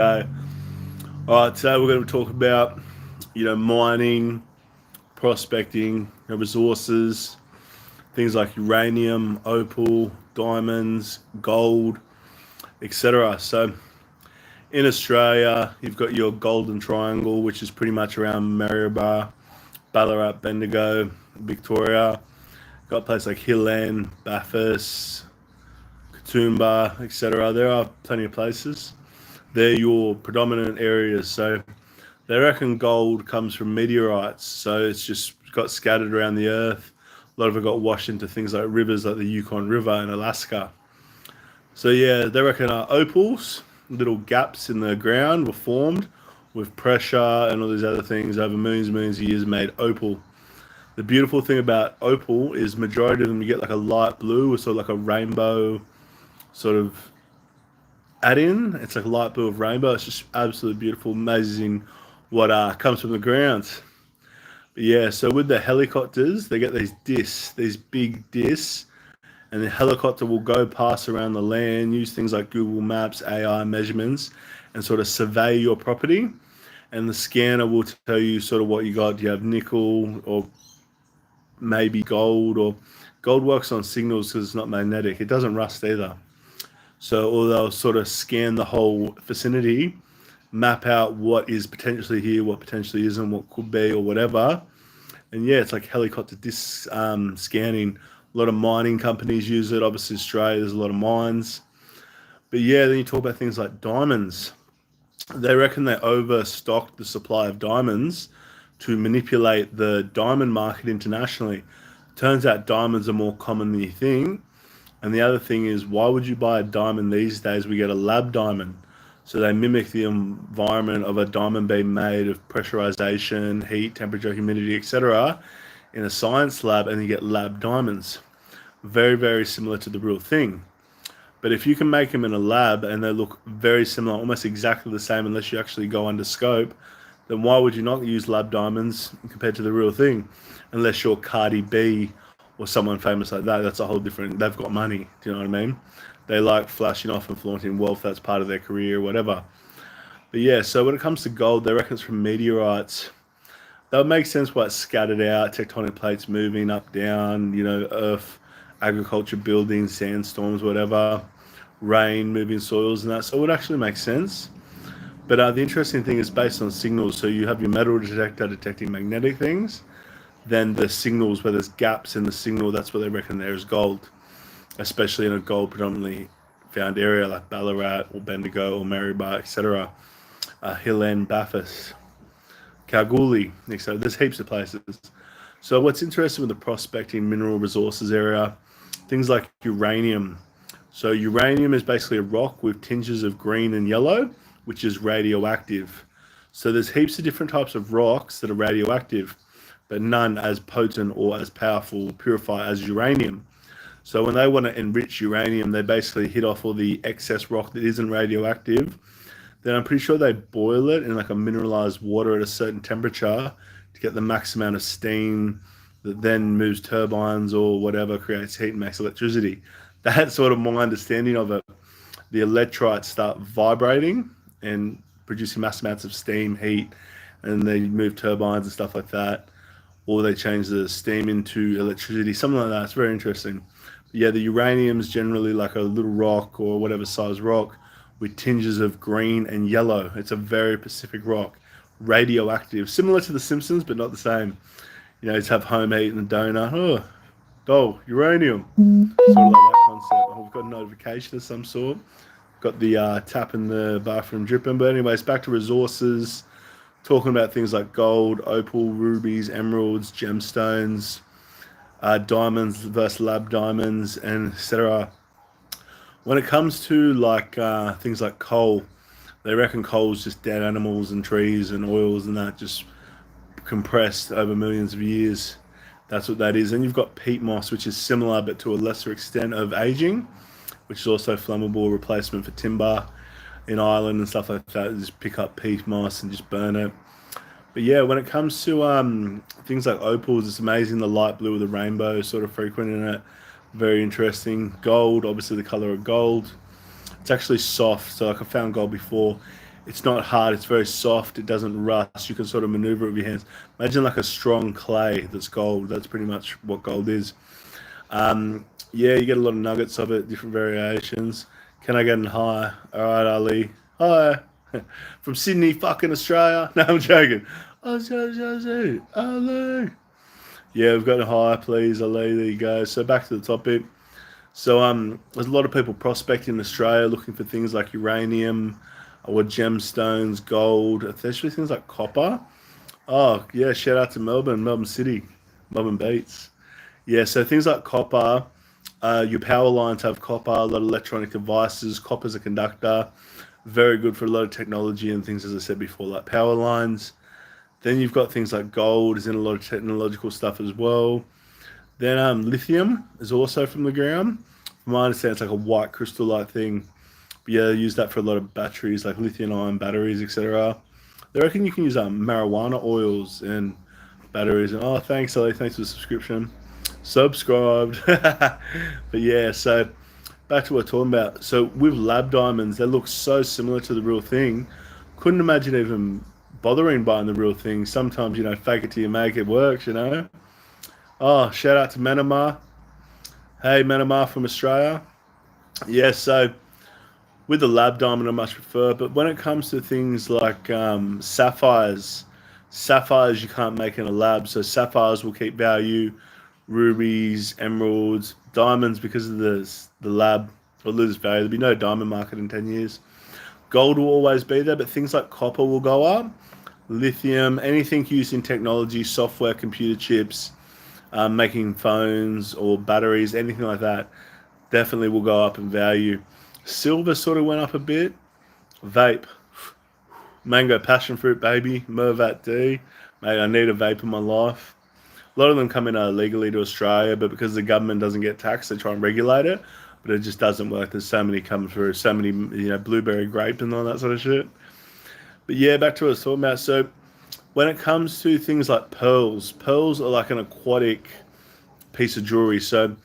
All right, today we're going to talk about, mining, prospecting, resources, things like uranium, opal, diamonds, gold, etc. So in Australia, you've got your golden triangle, which is pretty much around Maryborough, Ballarat, Bendigo, Victoria. Got places like Hillen, Bathurst, Katoomba, etc. There are plenty of places. They're your predominant areas. So they reckon gold comes from meteorites. So it's just got scattered around the earth. A lot of it got washed into things like rivers like the Yukon River in Alaska. So yeah, they reckon opals, little gaps in the ground were formed with pressure and all these other things over millions and millions of years made opal. The beautiful thing about opal is majority of them you get like a light blue or sort of like a rainbow sort of add in. It's like a light blue of rainbow. It's just absolutely beautiful, amazing what comes from the ground. But yeah, so with the helicopters, they get these discs, these big discs, and the helicopter will go pass around the land, use things like Google Maps, AI measurements, and sort of survey your property. And the scanner will tell you sort of what you got. Do you have nickel or maybe gold? Or gold works on signals because it's not magnetic. It doesn't rust either. So, or they'll sort of scan the whole vicinity, map out what is potentially here, what potentially isn't, what could be, or whatever. And yeah, it's like helicopter disc scanning. A lot of mining companies use it. Obviously, Australia, there's a lot of mines. But yeah, then you talk about things like diamonds. They reckon they overstocked the supply of diamonds to manipulate the diamond market internationally. Turns out diamonds are more common than you think. And the other thing is, why would you buy a diamond these days? We get a lab diamond. So they mimic the environment of a diamond being made of pressurization, heat, temperature, humidity, etc. in a science lab, and you get lab diamonds. Very, very similar to the real thing. But if you can make them in a lab and they look very similar, almost exactly the same, unless you actually go under scope, then why would you not use lab diamonds compared to the real thing? Unless you're Cardi B or someone famous like that, that's a whole different. They've got money. Do you know what I mean? They like flashing off and flaunting wealth. That's part of their career, whatever. But yeah, so when it comes to gold, they reckon it's from meteorites. That would make sense why it's scattered out, tectonic plates moving up, down, earth, agriculture, buildings, sandstorms, whatever, rain, moving soils and that. So it would actually make sense. But the interesting thing is based on signals. So you have your metal detector detecting magnetic things. Then the signals, where there's gaps in the signal, that's what they reckon there is gold, especially in a gold predominantly found area like Ballarat or Bendigo or Maryborough, etc. Hillen, Bathurst, Kalgoorlie, etc. There's heaps of places. So what's interesting with the prospecting mineral resources area, things like uranium. So uranium is basically a rock with tinges of green and yellow, which is radioactive. So there's heaps of different types of rocks that are radioactive, but none as potent or as powerful, purify as uranium. So when they want to enrich uranium, they basically hit off all the excess rock that isn't radioactive. Then I'm pretty sure they boil it in like a mineralized water at a certain temperature to get the max amount of steam that then moves turbines or whatever, creates heat and makes electricity. That's sort of my understanding of it. The electrolytes start vibrating and producing mass amounts of steam, heat, and they move turbines and stuff like that. Or they change the steam into electricity, something like that. It's very interesting. But yeah, the uranium is generally like a little rock or whatever size rock with tinges of green and yellow. It's a very specific rock, radioactive, similar to the Simpsons, but not the same. It's have home heat and a donut. Uranium. Sort of like that concept. Oh, we've got a notification of some sort. Got the tap in the bathroom dripping. But anyways, back to resources. Talking about things like gold, opal, rubies, emeralds, gemstones, diamonds versus lab diamonds, and etc. When it comes to like things like coal, they reckon coal is just dead animals and trees and oils and that just compressed over millions of years. That's what that is. And you've got peat moss, which is similar but to a lesser extent of aging, which is also flammable replacement for timber in Ireland and stuff like that. Just pick up peat moss and just burn it. But yeah, when it comes to things like opals, it's amazing. The light blue with the rainbow sort of frequent in it. Very interesting. Gold, obviously the color of gold. It's actually soft. So like I found gold before. It's not hard. It's very soft. It doesn't rust. You can sort of maneuver it with your hands. Imagine like a strong clay that's gold. That's pretty much what gold is. Yeah, you get a lot of nuggets of it, different variations. Can I get in high? All right, Ali. Hi. From Sydney, fucking Australia. No, I'm joking. Ali. Yeah, we've got a high, please, Ali. There you go. So back to the topic. So there's a lot of people prospecting in Australia looking for things like uranium or gemstones, gold, especially things like copper. Oh yeah, shout out to Melbourne, Melbourne City, Melbourne Beats. Yeah, so things like copper, your power lines have copper, a lot of electronic devices. Copper's a conductor, very good for a lot of technology and things, as I said before, like power lines. Then you've got things like gold is in a lot of technological stuff as well. Then lithium is also from the ground. From my understanding, it's like a white crystal-like thing. But yeah, they use that for a lot of batteries, like lithium-ion batteries, etc. They reckon you can use marijuana oils and batteries. And oh, thanks, Ali. Thanks for the subscription. Subscribed. But yeah, so back to what we're talking about. So with lab diamonds, they look so similar to the real thing. Couldn't imagine even bothering buying the real thing. Sometimes, fake it till you make it works. Oh, shout out to Manamar. Hey, Manamar from Australia. Yeah, so with the lab diamond, I much prefer. But when it comes to things like sapphires you can't make in a lab. So sapphires will keep value. Rubies, emeralds, diamonds, because of the lab, will lose value. There'll be no diamond market in 10 years. Gold will always be there, but things like copper will go up. Lithium, anything used in technology, software, computer chips, making phones or batteries, anything like that, definitely will go up in value. Silver sort of went up a bit. Vape. Mango passion fruit, baby. Mervat D. Mate, I need a vape in my life. A lot of them come in illegally to Australia, but because the government doesn't get taxed, they try and regulate it. But it just doesn't work. There's so many coming through, so many, blueberry grape and all that sort of shit. But yeah, back to what I was talking about. So when it comes to things like pearls are like an aquatic piece of jewelry. So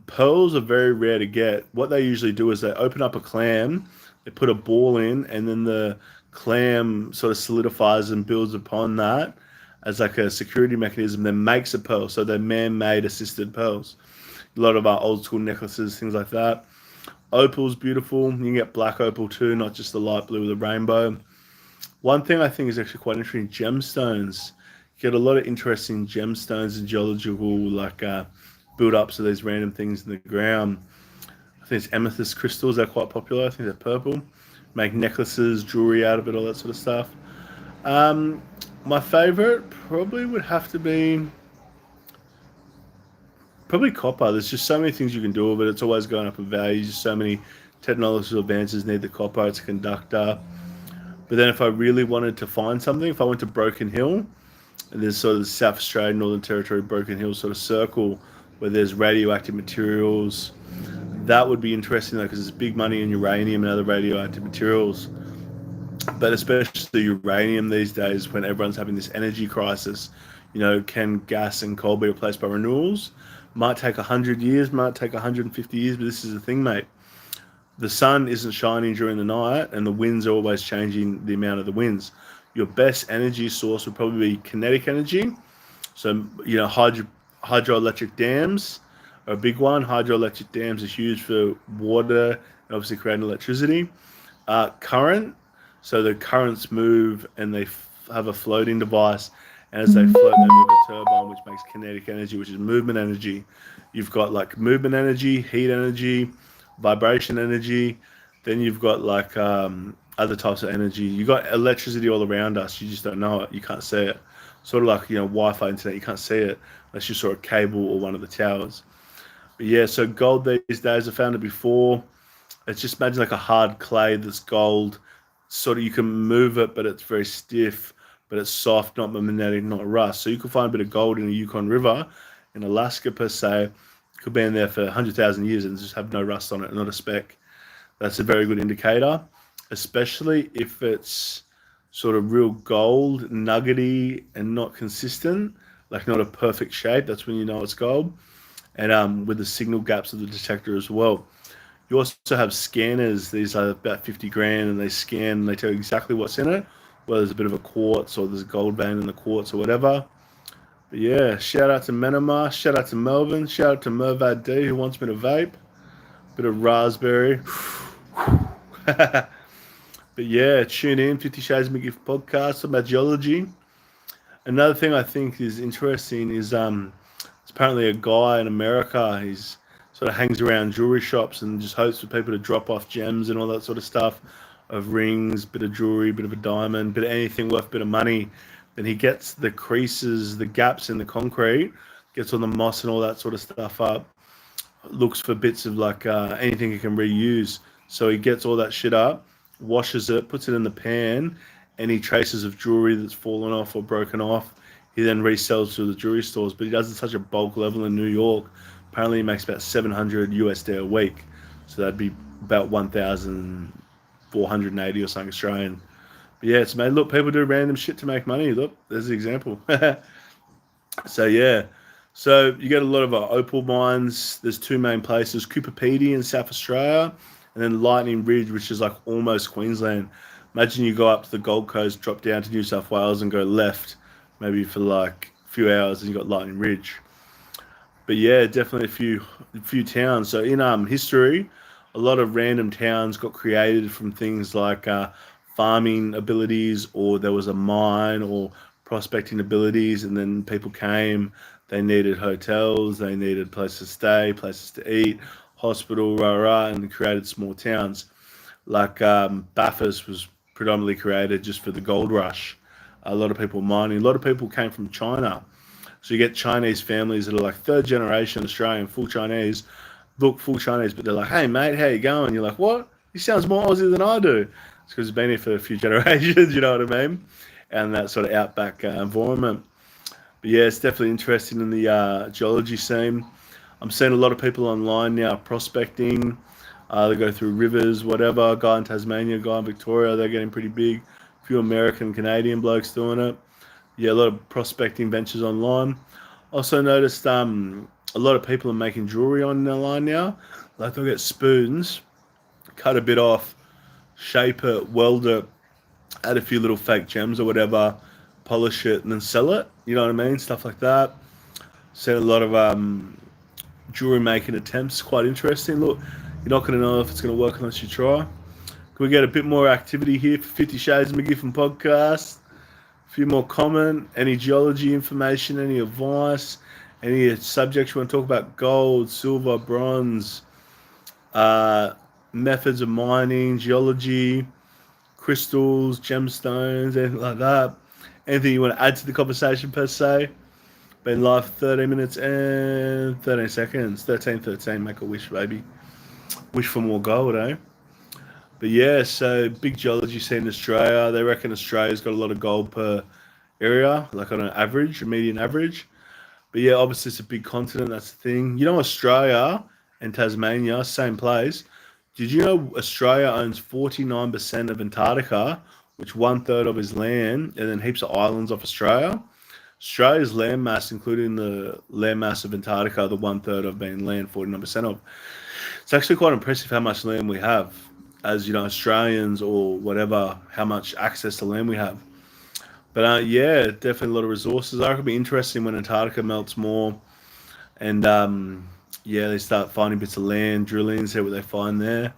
pearls are very rare to get. What they usually do is they open up a clam, they put a ball in, and then the clam sort of solidifies and builds upon that as like a security mechanism, then makes a pearl. So they're man-made assisted pearls. A lot of our old school necklaces, things like that. Opal's beautiful. You can get black opal too, not just the light blue with the rainbow. One thing I think is actually quite interesting, gemstones. You get a lot of interesting gemstones and geological build-ups of these random things in the ground. I think it's amethyst crystals. They're quite popular. I think they're purple. Make necklaces, jewelry out of it, all that sort of stuff. My favorite probably would have to be probably copper. There's just so many things you can do with it. It's always going up in value. Just so many technological advances need the copper. It's a conductor. But then if I really wanted to find something, if I went to Broken Hill, and there's sort of the South Australian Northern Territory Broken Hill sort of circle where there's radioactive materials, that would be interesting though, because there's big money in uranium and other radioactive materials. But especially uranium these days, when everyone's having this energy crisis, can gas and coal be replaced by renewables? Might take 100 years, might take 150 years, but this is the thing, mate. The sun isn't shining during the night, and the winds are always changing the amount of the winds. Your best energy source would probably be kinetic energy. So, hydroelectric dams are a big one. Hydroelectric dams are huge for water and obviously creating electricity. Current, so the currents move and they have a floating device, and as they float, they move a turbine, which makes kinetic energy, which is movement energy. You've got like movement energy, heat energy, vibration energy. Then you've got like other types of energy. You've got electricity all around us. You just don't know it. You can't see it. Sort of like, Wi-Fi internet. You can't see it unless you saw a cable or one of the towers. But yeah, so gold these days, I found it before. It's just imagine like a hard clay that's gold. Sort of you can move it, but it's very stiff, but it's soft, not magnetic, not rust. So you could find a bit of gold in a Yukon River in Alaska per se. Could be in there for 100,000 years and just have no rust on it, not a speck. That's a very good indicator, especially if it's sort of real gold, nuggety, and not consistent, like not a perfect shape. That's when you know it's gold. And with the signal gaps of the detector as well. You also have scanners. These are about 50 grand, and they scan and they tell you exactly what's in it, whether there's a bit of a quartz or there's a gold vein in the quartz or whatever. But yeah, shout out to Manama, shout out to Melbourne, shout out to Mervad D who wants me to vape. Bit of raspberry. But yeah, tune in, 50 Shades of McGiff podcast about geology. Another thing I think is interesting is it's apparently a guy in America. He's sort of hangs around jewelry shops and just hopes for people to drop off gems and all that sort of stuff, of rings, bit of jewelry, bit of a diamond, bit of anything worth a bit of money. Then he gets the creases, the gaps in the concrete, gets all the moss and all that sort of stuff up, looks for bits of like anything he can reuse. So he gets all that shit up, washes it, puts it in the pan. Any traces of jewelry that's fallen off or broken off, he then resells to the jewelry stores. But he does it at such a bulk level in New York. Apparently, he makes about 700 USD a week. So that'd be about 1,480 or something Australian. But yeah, it's made. Look, people do random shit to make money. Look, there's the example. So yeah. So you get a lot of opal mines. There's two main places: Cooper Pedy in South Australia, and then Lightning Ridge, which is like almost Queensland. Imagine you go up to the Gold Coast, drop down to New South Wales, and go left, maybe for like a few hours, and you got Lightning Ridge. But yeah, definitely a few towns. So in history, a lot of random towns got created from things like farming abilities, or there was a mine, or prospecting abilities, and then people came. They needed hotels, they needed places to stay, places to eat, hospital, and created small towns. Like Bathurst was predominantly created just for the gold rush. A lot of people mining. A lot of people came from China. So you get Chinese families that are like third generation Australian, full Chinese, look full Chinese, but they're like, hey, mate, how you going? You're like, what? He sounds more Aussie than I do. It's because he's been here for a few generations, you know what I mean? And that sort of outback environment. But yeah, it's definitely interesting in the geology scene. I'm seeing a lot of people online now prospecting. They go through rivers, whatever. A guy in Tasmania, a guy in Victoria, they're getting pretty big. A few American, Canadian blokes doing it. Yeah, a lot of prospecting ventures online. Also noticed a lot of people are making jewelry online now. Like they'll get spoons, cut a bit off, shape it, weld it, add a few little fake gems or whatever, polish it, and then sell it. You know what I mean? Stuff like that. Seen a lot of jewelry making attempts. Quite interesting. Look, you're not going to know if it's going to work unless you try. Can we get a bit more activity here for 50 Shades of McGiffin podcast? A few more comment, any geology information, any advice, any subjects you want to talk about: gold, silver, bronze, methods of mining, geology, crystals, gemstones, anything like that. Anything you want to add to the conversation per se? Been live for 13 minutes and 13 seconds. 13, make a wish, baby. Wish for more gold, eh? But yeah, so big geology scene in Australia. They reckon Australia's got a lot of gold per area, like on an average, a median average. But yeah, obviously it's a big continent, that's the thing. You know, Australia and Tasmania, same place. Did you know Australia owns 49% of Antarctica, which 1/3 of is land, and then heaps of islands off Australia? Australia's land mass, including the land mass of Antarctica, the 1/3 of being land, 49% of. It's actually quite impressive how much land we have as, you know, Australians or whatever, how much access to land we have. But yeah, definitely a lot of resources. I reckon it'll be interesting when Antarctica melts more and yeah, they start finding bits of land, drilling, see what they find there.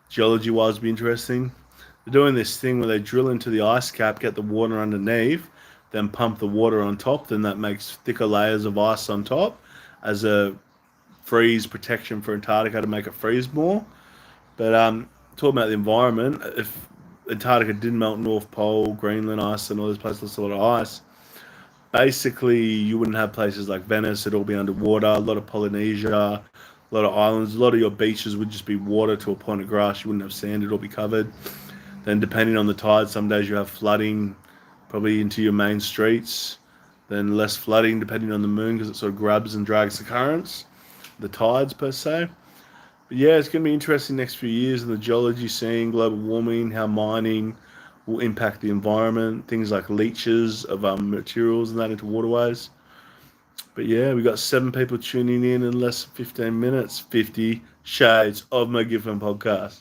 Geology-wise, be interesting. They're doing this thing where they drill into the ice cap, get the water underneath, then pump the water on top. Then that makes thicker layers of ice on top as a freeze protection for Antarctica to make it freeze more. But talking about the environment, if Antarctica did melt, North Pole, Greenland ice, and all those places, there's a lot of ice. Basically, you wouldn't have places like Venice, it'd all be underwater. A lot of Polynesia, a lot of islands, a lot of your beaches would just be water to a point of grass. You wouldn't have sand, it'd all be covered. Then, depending on the tide, some days you have flooding, probably into your main streets. Then less flooding depending on the moon because it sort of grabs and drags the currents, the tides per se. But yeah, it's going to be interesting next few years in the geology scene, global warming, how mining will impact the environment, things like leaches of materials and that into waterways. But yeah, we got 7 people tuning in less than 15 minutes. 50 Shades of McGiffin Podcast.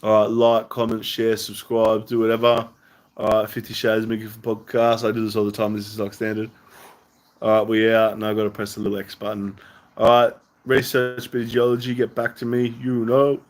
All right, like, comment, share, subscribe, do whatever. All right, 50 Shades of McGiffin Podcast. I do this all the time. This is like standard. All right, we out. Now I've got to press the little X button. All right, research, geology, get back to me. You know.